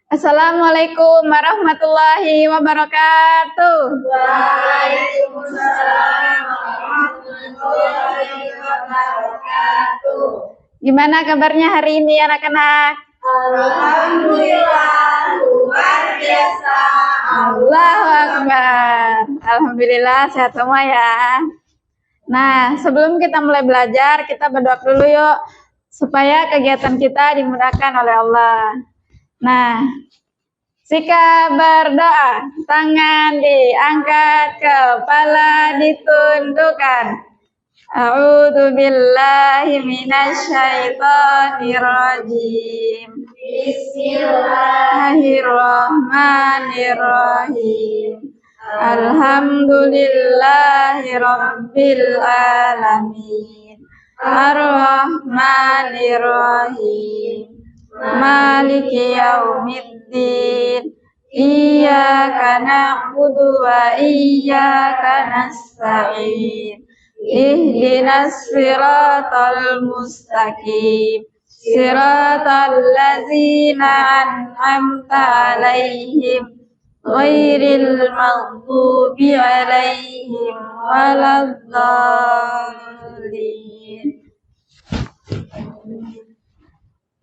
Assalamualaikum warahmatullahi wabarakatuh. Waalaikumsalam warahmatullahi wabarakatuh. Gimana kabarnya hari ini anak-anak? Alhamdulillah, luar biasa. Allahu Akbar. Alhamdulillah sehat semua ya. Nah, sebelum kita mulai belajar, kita berdoa dulu yuk, supaya kegiatan kita dimudahkan oleh Allah. Nah, sikap berdoa, tangan diangkat, kepala ditundukkan. A'udzu billahi minasyaitonir rajim. Bismillahirrahmanirrahim. Alhamdulillahi rabbil alamin. Ar-Rahmanir-Rahim. Maliki yaumiddin. Iyyaka na'budu wa iyyaka nasta'in. Ihdinas siratal mustaqim. Siratal ladzina an'amta 'alaihim ghairil maghdubi 'alaihim waladdallin.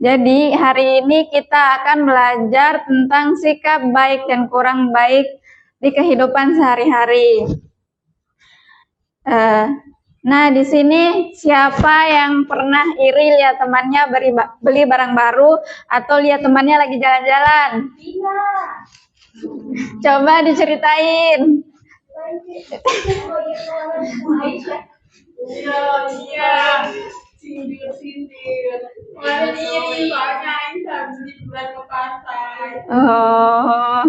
Jadi hari ini kita akan belajar tentang sikap baik dan kurang baik di kehidupan sehari-hari. Nah, di sini siapa yang pernah iri lihat temannya beli barang baru atau lihat temannya lagi jalan-jalan? Iya. Coba diceritain. Iya. Sindir. Kemarin ini banyak yang beli bulan ke pantai. Oh,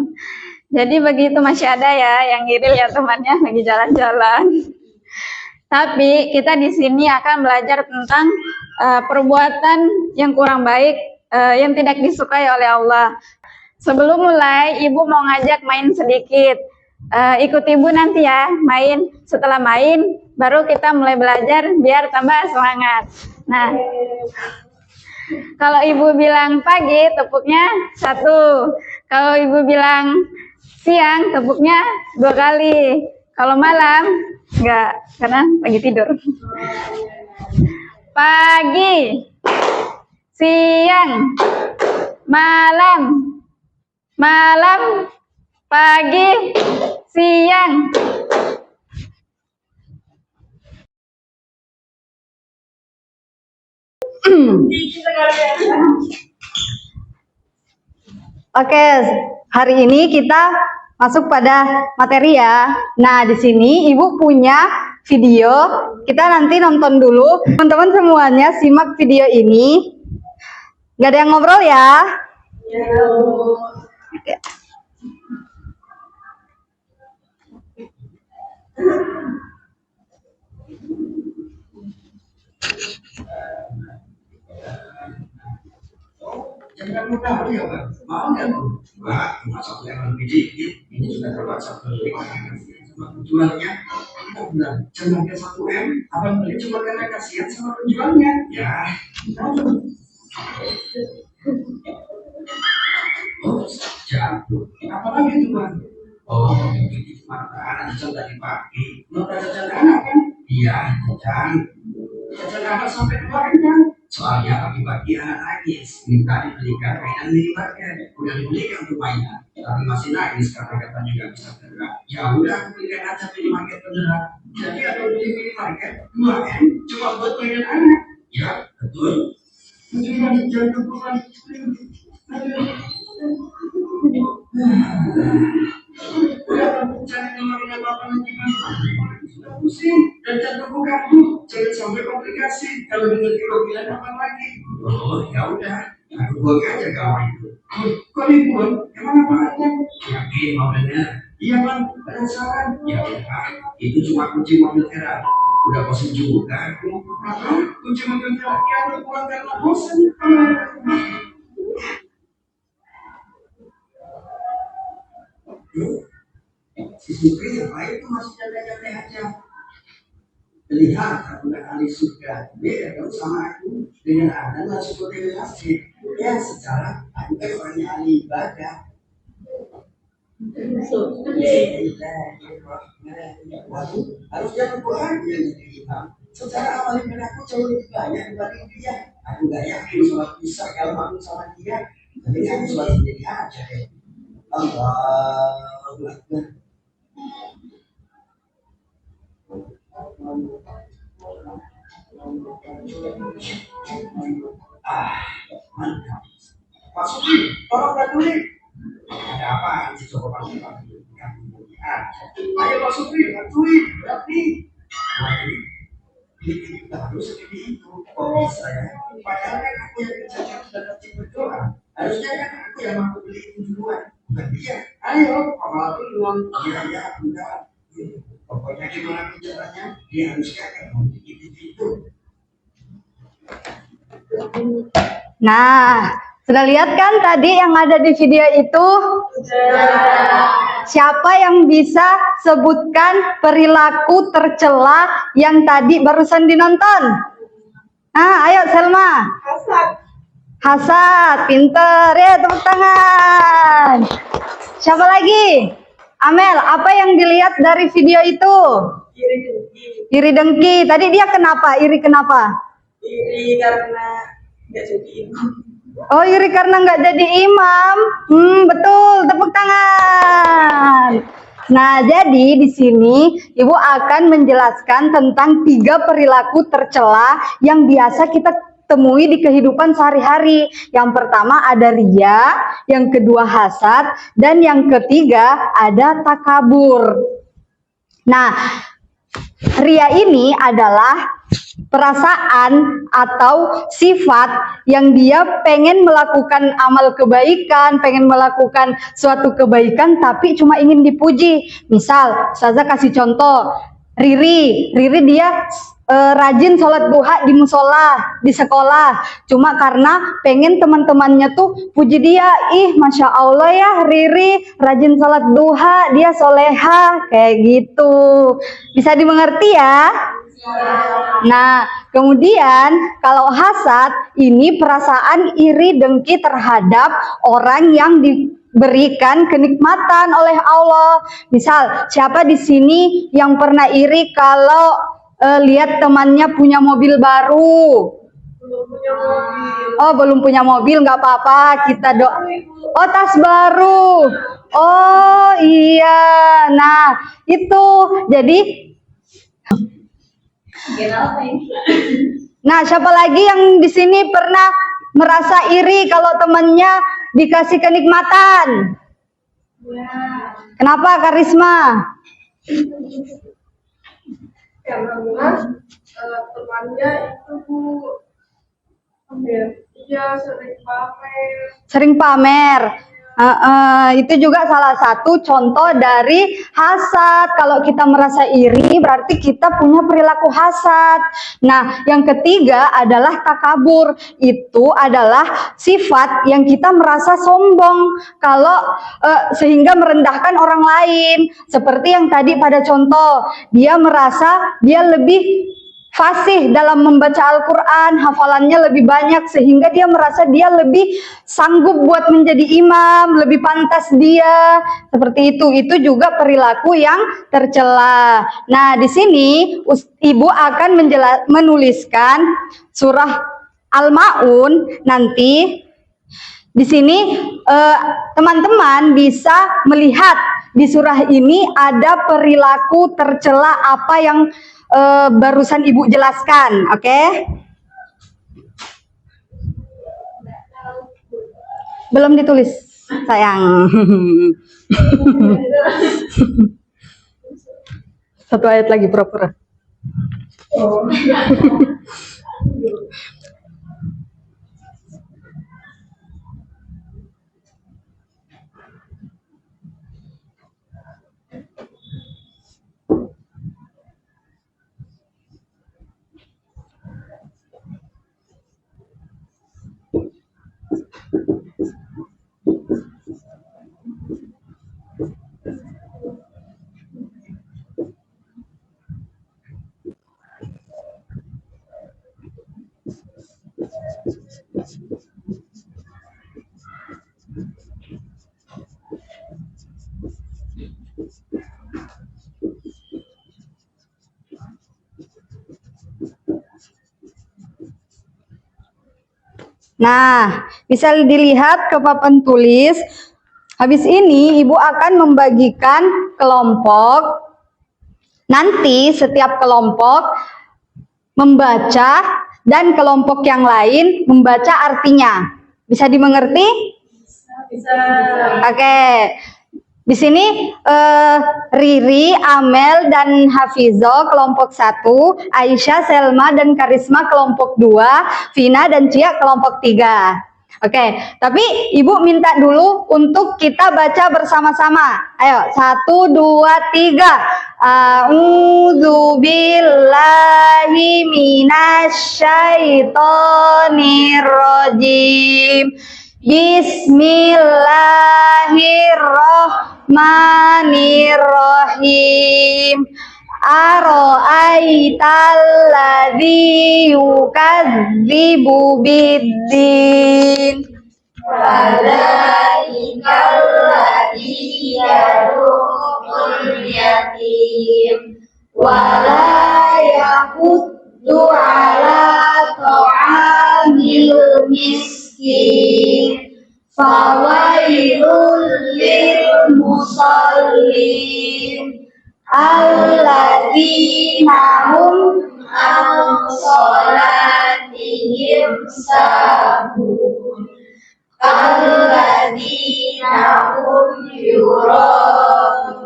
jadi begitu masih ada ya yang iri lihat temannya lagi jalan-jalan. Tapi kita di sini akan belajar tentang perbuatan yang kurang baik yang tidak disukai oleh Allah. Sebelum mulai, Ibu mau ngajak main sedikit. Ikut Ibu nanti ya, main. Setelah main, baru kita mulai belajar biar tambah semangat. Nah, kalau Ibu bilang pagi, tepuknya 1. Kalau Ibu bilang siang, tepuknya 2 kali. Kalau malam, enggak, karena lagi tidur. Pagi, siang, malam, malam, pagi, siang. Oke, hari ini kita masuk pada materi ya. Nah, di sini Ibu punya video. Kita nanti nonton dulu. Teman-teman semuanya simak video ini. Gak ada yang ngobrol ya? Oke. Jangan mudah ya, Pak. Mau nggak, Bu? Wah, cuma satu yang lebih dikit. Ini juga terbuat 1,5 M. Cuma penjualnya, kita bilang, jangan ke 1 M. Abang beli cuma karena kasihan sama penjualnya. Ya. Oh, jatuh. Apalagi itu, Bang? Oh, ini cuma anak jajan tadi pagi. Mau jajan anak kan? Iya, jajan. Jajan anak sampai kemarin kan? Soalnya pagi-pagi anak nangis, minta dibelikan mainan minimarket. Udah dibelikan tuh mainan, tapi masih nangis karena katanya nggak bisa gerak. Ya udah, belikan aja minimarket beneran. Jadi ada beli minimarket 2 M cuma buat mainan anak. Ya, betul. Cuma dijaga bukan. Udah kamu cari nomornya bapak nanti sudah pusing dan jantung kamu jangan sampai komplikasi kalau dengar panggilan apa lagi. Oh ya udah, aku buang aja kamu itu. Kok dibuang? Emang apa aja? Yakin mau dengar? Iya bang, penasaran. Ya udah, itu cuma kunci mobil era. Udah bosan juga. Apa? Kunci mobil era? Ya udah buang karena bosan. Si Supri yang lain itu masih jaga-jaga aja. Lihat, aku gak ahli surga. Beda dong sama aku. Dengan Anda gak seperti relasi. Ya, secara bukan orangnya ahli ibadah. Harusnya Al-Quran yang jadi imam. Secara amal ibadah aku jauh lebih banyak dibanding dia. Aku nggak yakin sholat bisa kalau aku sama dia. Tapi aku sholat sendiri aja. Allahu Akbar. Mantap. Pak Supri, tolong bantuin. Ada apa? Coba bantu. Ayo Pak Supri, bantuin. Berarti. Ini harus seperti itu. Kok bisa ya? Padahal kan aku yang kerja dan wajib berdoa. Harusnya kan aku yang mampu beli itu duluan, bukan dia. Ayo, kalau duluan. Iya, enggak. Pokoknya gimana caranya, dia harus kakak itu. Nah, sudah lihat kan tadi yang ada di video itu? Siapa yang bisa sebutkan perilaku tercela yang tadi barusan dinonton? Nah, ayo Selma. Hasad, pinter ya, tepuk tangan. Siapa lagi? Amel, apa yang dilihat dari video itu? Iri dengki. Tadi dia kenapa? Iri kenapa? Iri karena nggak jadi imam. Oh, iri karena nggak jadi imam. Betul, tepuk tangan. Nah, jadi di sini Ibu akan menjelaskan tentang 3 perilaku tercela yang biasa kita temui di kehidupan sehari-hari. Yang pertama ada ria, yang kedua hasad, dan yang ketiga ada takabur. Nah, ria ini adalah perasaan atau sifat yang dia pengen melakukan amal kebaikan, pengen melakukan suatu kebaikan tapi cuma ingin dipuji. Misal, Ustazah kasih contoh, Riri dia rajin sholat duha di musola, di sekolah. Cuma karena pengen teman-temannya tuh puji dia, ih Masya Allah ya Riri rajin sholat duha, dia soleha, kayak gitu. Bisa dimengerti ya? Nah, kemudian kalau hasad ini perasaan iri dengki terhadap orang yang diberikan kenikmatan oleh Allah. Misal, siapa di sini yang pernah iri kalau lihat temannya punya mobil baru? Belum punya mobil. Oh, belum punya mobil, nggak apa-apa, kita doa. Oh, tas baru. Oh, iya. Nah, itu. Jadi nah, siapa lagi yang di sini pernah merasa iri kalau temannya dikasih kenikmatan? Ya, Kenapa, Karisma? karena temannya itu dia sering pamer. Sering pamer. Itu juga salah satu contoh dari hasad. Kalau kita merasa iri, berarti kita punya perilaku hasad. Nah, yang ketiga adalah takabur. Itu adalah sifat yang kita merasa sombong kalau sehingga merendahkan orang lain. Seperti yang tadi pada contoh, dia merasa dia lebih fasih dalam membaca Al-Quran, hafalannya lebih banyak sehingga dia merasa dia lebih sanggup buat menjadi imam, lebih pantas dia. Seperti itu. Itu juga perilaku yang tercela. Nah, di sini Ibu akan menuliskan surah Al-Maun nanti. Di sini teman-teman bisa melihat di surah ini ada perilaku tercela apa yang barusan Ibu jelaskan, oke? Belum ditulis, sayang. Satu ayat lagi pura-pura. Nah, bisa dilihat ke papan tulis. Habis ini Ibu akan membagikan kelompok. Nanti setiap kelompok membaca dan kelompok yang lain membaca artinya. Bisa dimengerti? Bisa. Oke. Di sini Riri, Amel, dan Hafizo kelompok 1, Aisyah, Selma, dan Karisma kelompok 2, Vina dan Cia kelompok 3. Oke, tapi Ibu minta dulu untuk kita baca bersama-sama. Ayo, 1, 2, 3. A'udzu billahi minasyaitonir rajim. Bismillahirrahmanirrahim. Aro'aital ladzi yukadzibu biddin. Walaikal ladzi yad'ul yatim wala yahuddu ala ta'amil miskin fawailul lil musallin alladzina hum an sholatihim sahun alladzina hum yura'un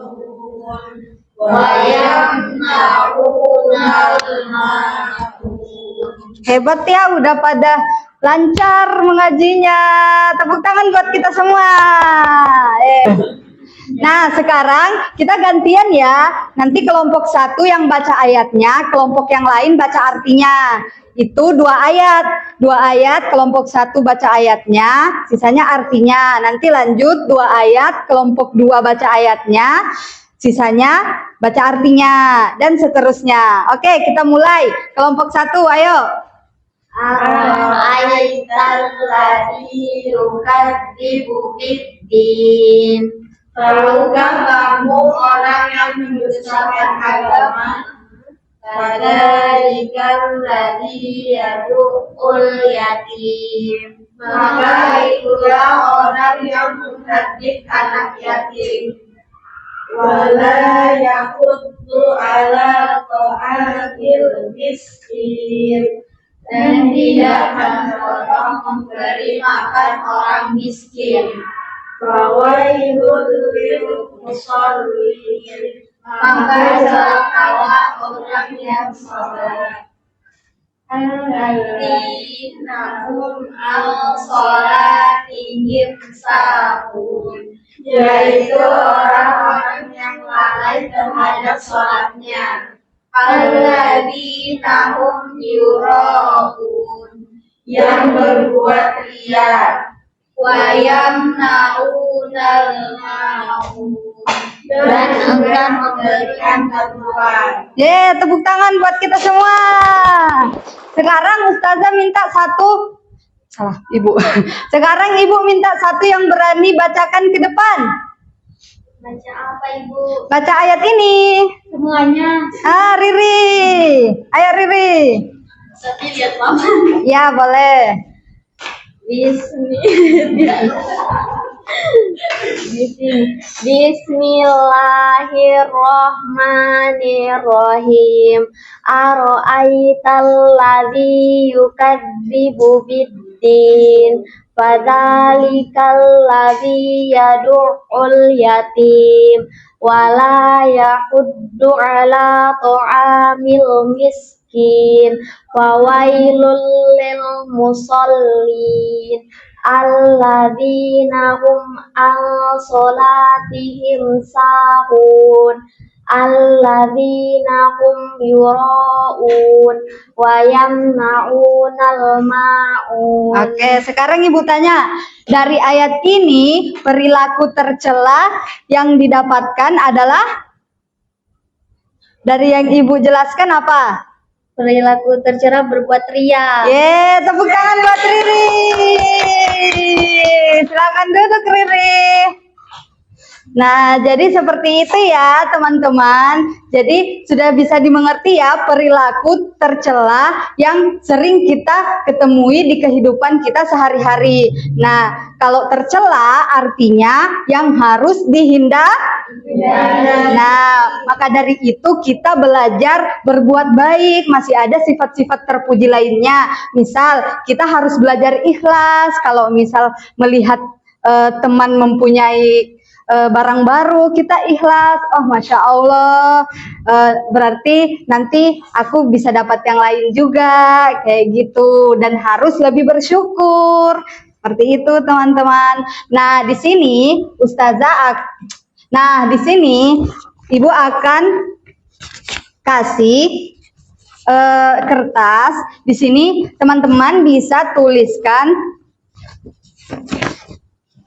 wa yamna'unal ma'un. Hebat ya, udah pada lancar mengajinya. Tepuk tangan buat kita semua. Nah, sekarang kita gantian ya. Nanti kelompok 1 yang baca ayatnya, kelompok yang lain baca artinya. Itu 2 ayat. 2 ayat, kelompok 1 baca ayatnya, sisanya artinya. Nanti lanjut 2 ayat, kelompok 2 baca ayatnya, sisanya baca artinya, dan seterusnya. Oke, kita mulai. Kelompok 1, ayo. Ara'aital ladzi yukadzibu biddin. Tahukah kamu orang yang mendustakan agama? Fadzalikal ladzi yad'ul yatim. Maka itulah orang yang menghadik anak yatim. Wala yahuddu ala ta'amil miskin. Dan tidak mendorong memberi makan orang miskin. Fawailul lil musallin. Maka celakalah orang yang salat. Alladzina hum an sholatihim sahun. Yaitu orang-orang yang lalai terhadap sholatnya. Alladzina hum yura'un. Yang berbuat riya. Wa yamna'unal ma'un. Dan enggan memberikan bantuan. Tepuk tangan buat kita semua. Sekarang Ustazah minta satu. Salah, Ibu. Sekarang Ibu minta satu yang berani bacakan ke depan. Baca apa, Ibu? Baca ayat ini. Semuanya. Riri. Ayo Riri. Tapi lihat Mama. Ya, boleh. Bismillahirrahmanirrahim. Aro'aital ladzi yukadzibu biddin. Fadzalikal ladzi yad'ul yatim wala yahuddu ala ta'amil miskin. Fawailul lil musallin alladzina hum an sholatihim sahun alladzina hum yura'un wa yamna'unal ma'un. Oke, sekarang Ibu tanya, dari ayat ini perilaku tercela yang didapatkan adalah? Dari yang Ibu jelaskan apa? Perilaku tercela berbuat ria. Tepuk tangan buat Riri. Silakan duduk Riri. Nah, jadi seperti itu ya teman-teman. Jadi sudah bisa dimengerti ya perilaku tercela yang sering kita ketemui di kehidupan kita sehari-hari. Nah, kalau tercela artinya yang harus dihindari. Nah, maka dari itu kita belajar berbuat baik. Masih ada sifat-sifat terpuji lainnya. Misal, kita harus belajar ikhlas. Kalau misal melihat teman mempunyai barang baru, kita ikhlas. Oh, Masya Allah, berarti nanti aku bisa dapat yang lain juga, kayak gitu. Dan harus lebih bersyukur. Seperti itu, teman-teman. Nah, di sini di sini Ibu akan kasih kertas. Di sini teman-teman bisa tuliskan,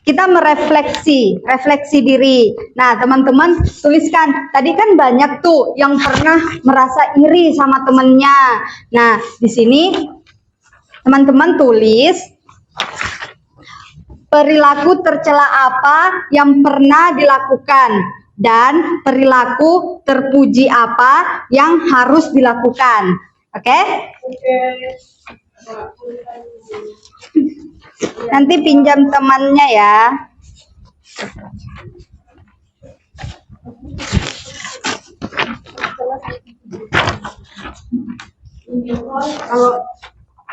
kita refleksi diri. Nah, teman-teman tuliskan. Tadi kan banyak tuh yang pernah merasa iri sama temennya. Nah, di sini teman-teman tulis perilaku tercela apa yang pernah dilakukan dan perilaku terpuji apa yang harus dilakukan. Oke? Nanti pinjam temannya ya.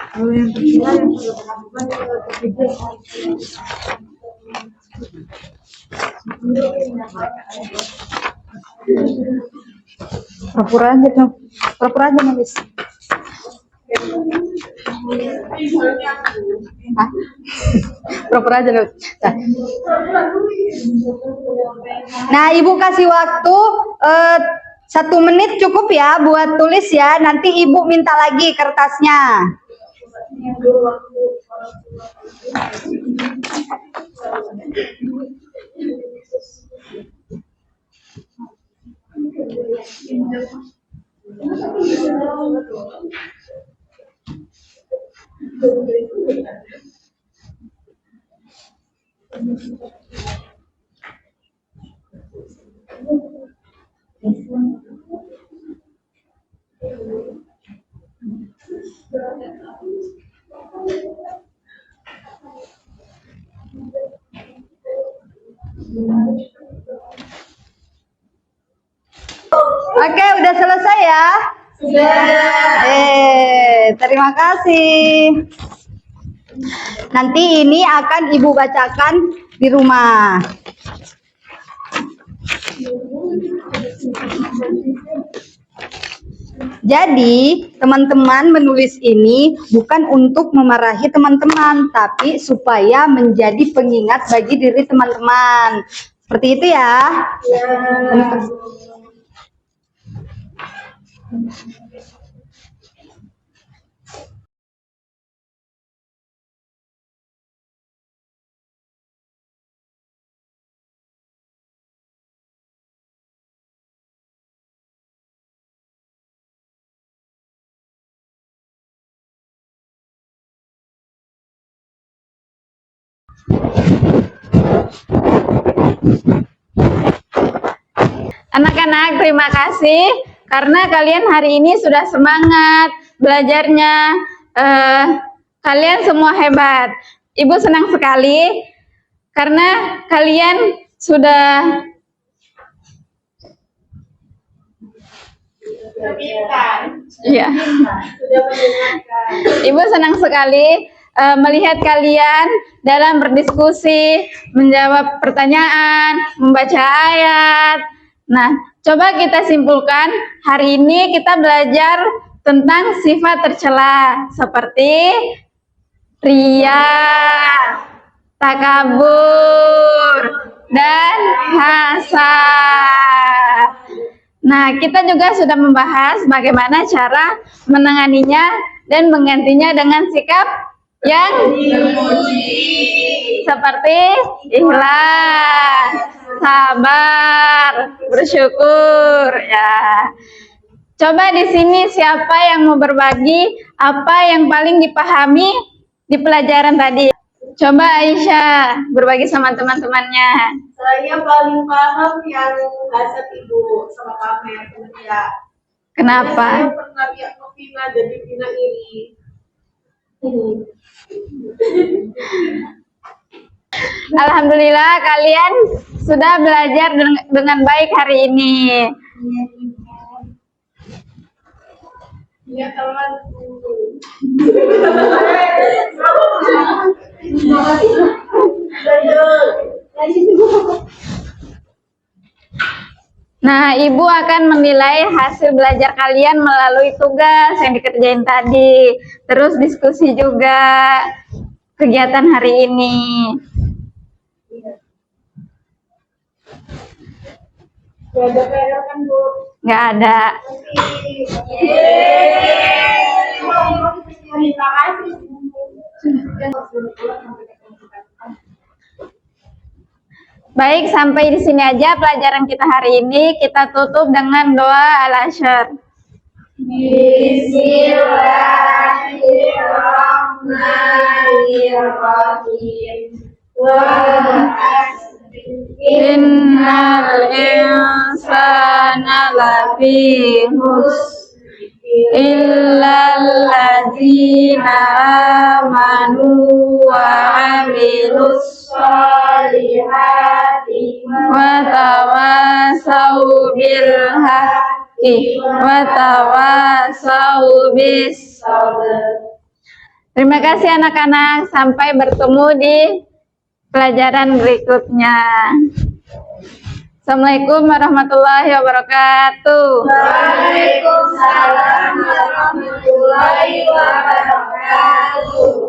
Kalau yang tercela yang sudah melakukan tertidur. Pura-pura aja nulis. Hah? Pura-pura aja nulis. Nah, Ibu kasih waktu 1 menit cukup ya buat tulis ya. Nanti Ibu minta lagi kertasnya. Oke, udah selesai ya? Sudah. Terima kasih. Nanti ini akan Ibu bacakan di rumah. Jadi, teman-teman menulis ini bukan untuk memarahi teman-teman, tapi supaya menjadi pengingat bagi diri teman-teman. Seperti itu ya. Anak-anak, terima kasih karena kalian hari ini sudah semangat belajarnya. Kalian semua hebat. Ibu senang sekali karena kalian sudah ya. Ibu senang sekali melihat kalian dalam berdiskusi, menjawab pertanyaan, membaca ayat. Nah, coba kita simpulkan, hari ini kita belajar tentang sifat tercela seperti ria, takabur, dan hasad. Nah, kita juga sudah membahas bagaimana cara menanganinya dan menggantinya dengan sikap yang seperti ikhlas, sabar, bersyukur ya. Coba di sini siapa yang mau berbagi apa yang paling dipahami di pelajaran tadi? Coba Aisyah berbagi sama teman-temannya. Saya paling paham yang hasad ibu sama pamer ya. Kenapa? Saya pernah lihat Vina jadi Vina iri. Alhamdulillah kalian sudah belajar dengan baik hari ini. Ya teman. Nah, Ibu akan menilai hasil belajar kalian melalui tugas yang dikerjain tadi, terus diskusi juga kegiatan hari ini. Gak ada PR kan Bu? Nggak ada. Terima kasih. Baik, sampai di sini aja pelajaran kita hari ini. Kita tutup dengan doa al-asyar. Bismillahirrahmanirrahim. Innal insana lafi khusr illal ladzina amanu wa amilus solihati wa tawasau bil haqqi wa tawasau bis sabr. Terima kasih anak-anak, sampai bertemu di pelajaran berikutnya. Assalamualaikum warahmatullahi wabarakatuh. Waalaikumsalam warahmatullahi wabarakatuh.